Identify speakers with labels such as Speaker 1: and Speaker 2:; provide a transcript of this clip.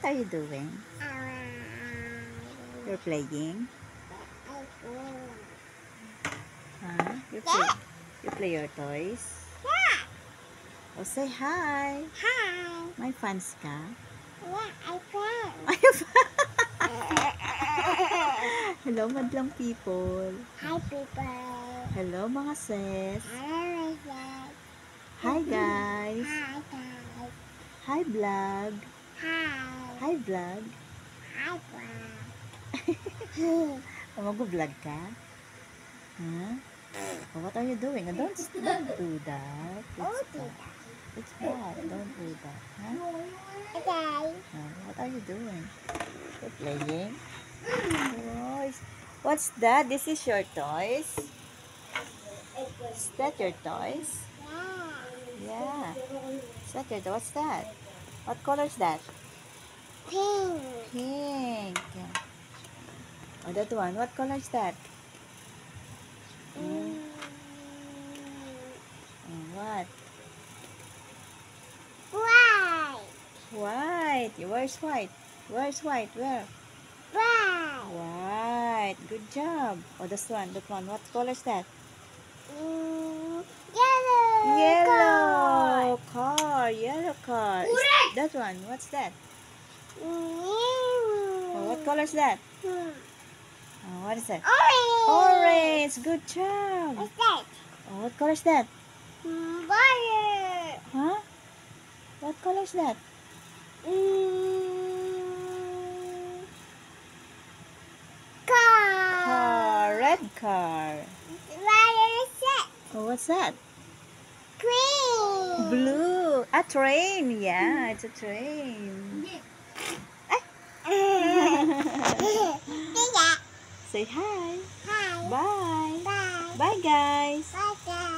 Speaker 1: are you doing? You're playing? Huh? You play your toys? Oh, say hi.
Speaker 2: Hi.
Speaker 1: May fans ka?
Speaker 2: Yeah, I can.
Speaker 1: Hello, madlang people.
Speaker 2: Hi, people.
Speaker 1: Hello, mga sis.
Speaker 2: Hello, guys.
Speaker 1: Hi, guys.
Speaker 2: Hi, guys.
Speaker 1: Hi, vlog.
Speaker 2: Hi.
Speaker 1: Hi, vlog.
Speaker 2: Hi, vlog.
Speaker 1: Mag-vlog ka? Huh? Oh, what are you doing? Don't do that. It's bad. Don't do that. Huh?
Speaker 2: Okay.
Speaker 1: What are you doing? You're playing? Oh, what's that? This is your toys? Is that your toys?
Speaker 2: Yeah.
Speaker 1: Yeah. Is that your toys? What's that? What color is that?
Speaker 2: Pink.
Speaker 1: Pink. Oh, that one. What color is that?
Speaker 2: Mm.
Speaker 1: What?
Speaker 2: White.
Speaker 1: White. Where's white? Where's white? Where?
Speaker 2: White.
Speaker 1: White. Good job. Oh, this one. That one. What color is that?
Speaker 2: Yellow.
Speaker 1: Yellow car. Yellow car. That one. What's that? Oh, what color is that? Oh, what is that?
Speaker 2: Orange.
Speaker 1: Orange. Good job.
Speaker 2: What's that?
Speaker 1: Oh, what color is that?
Speaker 2: Butter.
Speaker 1: Huh? What color is that?
Speaker 2: Car.
Speaker 1: Car. Red car.
Speaker 2: What is that?
Speaker 1: Oh, what's that?
Speaker 2: Green.
Speaker 1: Blue. A train. Yeah, it's a train. Say hi.
Speaker 2: Hi.
Speaker 1: Bye.
Speaker 2: Bye.
Speaker 1: Bye, guys.
Speaker 2: Bye, guys.